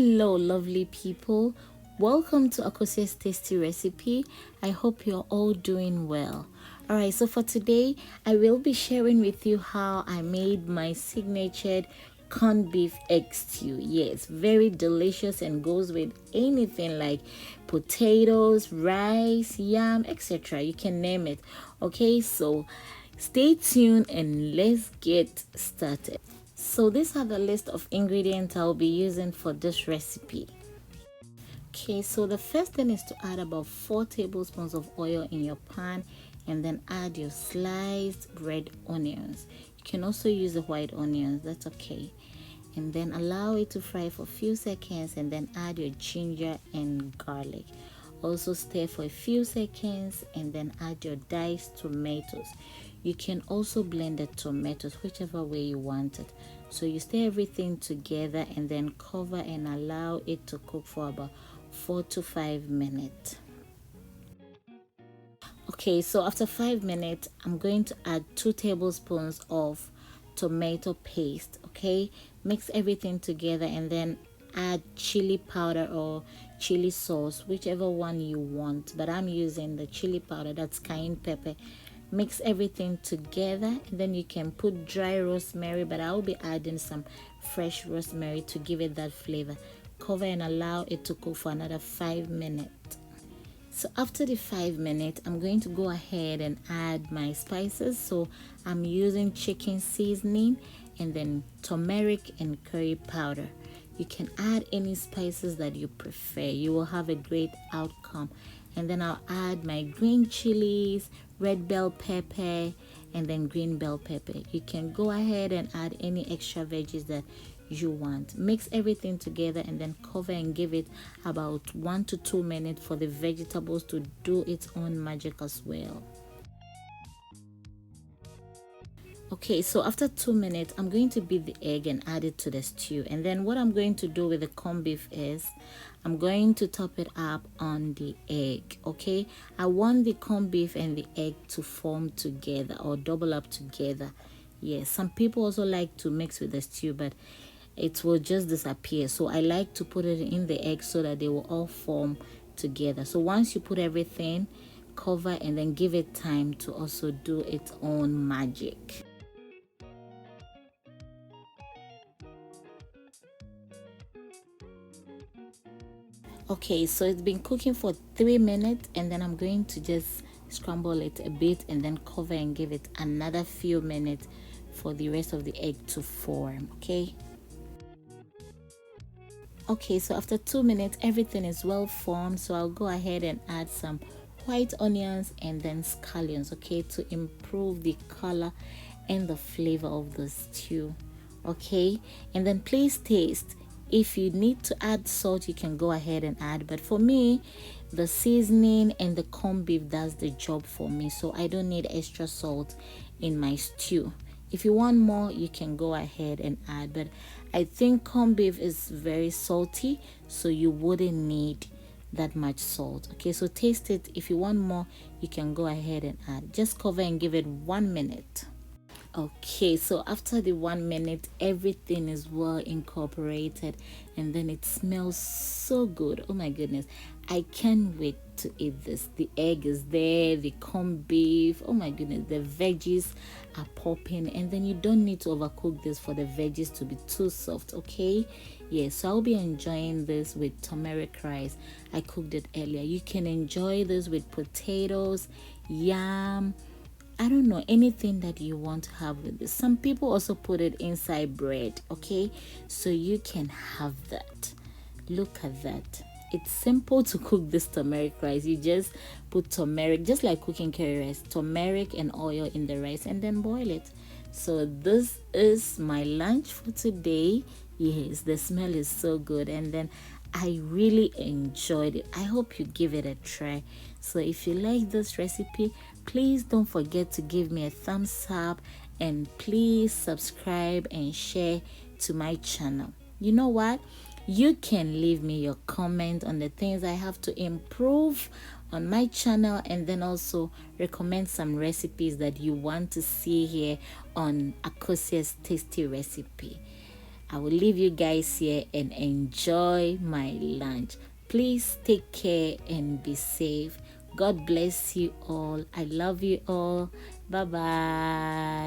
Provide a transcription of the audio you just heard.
Hello lovely people, welcome to Akosia's tasty recipe. I hope you're all doing well. Alright, so for today I will be sharing with you how I made my signature corned beef egg stew. Yes, very delicious and goes with anything like potatoes, rice, yam, etc. You can name it. Okay, so stay tuned and let's get started. So these are the list of ingredients I'll be using for this recipe. Okay, so the first thing is to add about 4 tablespoons of oil in your pan and then add your sliced red onions. You can also use the white onions, that's okay. And then allow it to fry for a few seconds and then add your ginger and garlic. Also stir for a few seconds and then add your diced tomatoes. You can also blend the tomatoes whichever way you want it. So you stir everything together and then cover and allow it to cook for about 4 to 5 minutes. Okay, so after 5 minutes, I'm going to add 2 tablespoons of tomato paste. Okay, mix everything together and then add chili powder or chili sauce, whichever one you want, but I'm using the chili powder, that's cayenne pepper. Mix everything together and then you can put dry rosemary, but I'll be adding some fresh rosemary to give it that flavor. Cover and allow it to cook for another 5 minutes. So after the 5 minutes, I'm going to go ahead and add my spices. So I'm using chicken seasoning and then turmeric and curry powder. You can add any spices that you prefer. You will have a great outcome. And then I'll add my green chilies, red bell pepper, and then green bell pepper. You can go ahead and add any extra veggies that you want. Mix everything together and then cover and give it about 1 to 2 minutes for the vegetables to do its own magic as well. Okay, so after 2 minutes, I'm going to beat the egg and add it to the stew. And then what I'm going to do with the corned beef is I'm going to top it up on the egg. Okay, I want the corned beef and the egg to form together or double up together. Yes, some people also like to mix with the stew, but it will just disappear. So I like to put it in the egg so that they will all form together. So once you put everything, cover and then give it time to also do its own magic. Okay, so it's been cooking for 3 minutes and then I'm going to just scramble it a bit and then cover and give it another few minutes for the rest of the egg to form. Okay, so after 2 minutes everything is well formed, so I'll go ahead and add some white onions and then scallions, okay, to improve the color and the flavor of the stew. Okay, and then please taste. If you need to add salt, you can go ahead and add, but for me the seasoning and the corned beef does the job for me, so I don't need extra salt in my stew. If you want more, you can go ahead and add, but I think corned beef is very salty, so you wouldn't need that much salt. Okay, so taste it. If you want more, you can go ahead and add. Just cover and give it 1 minute. Okay, so after the 1 minute, everything is well incorporated and then it smells so good. Oh my goodness, I can't wait to eat this. The egg is there, the corned beef, oh my goodness, the veggies are popping, and then you don't need to overcook this for the veggies to be too soft. Okay, yeah, so I'll be enjoying this with turmeric rice. I cooked it earlier. You can enjoy this with potatoes, yam, I don't know, anything that you want to have with this. Some people also put it inside bread. Okay, so you can have that. Look at that. It's simple to cook this turmeric rice. You just put turmeric, just like cooking curry rice, turmeric and oil in the rice and then boil it. So this is my lunch for today. Yes, the smell is so good and then I really enjoyed it. I hope you give it a try. So if you like this recipe, please don't forget to give me a thumbs up and please subscribe and share to my channel. You know what? You can leave me your comment on the things I have to improve on my channel and then also recommend some recipes that you want to see here on Akosia's Tasty Recipe. I will leave you guys here and enjoy my lunch. Please take care and be safe. God bless you all. I love you all. Bye bye.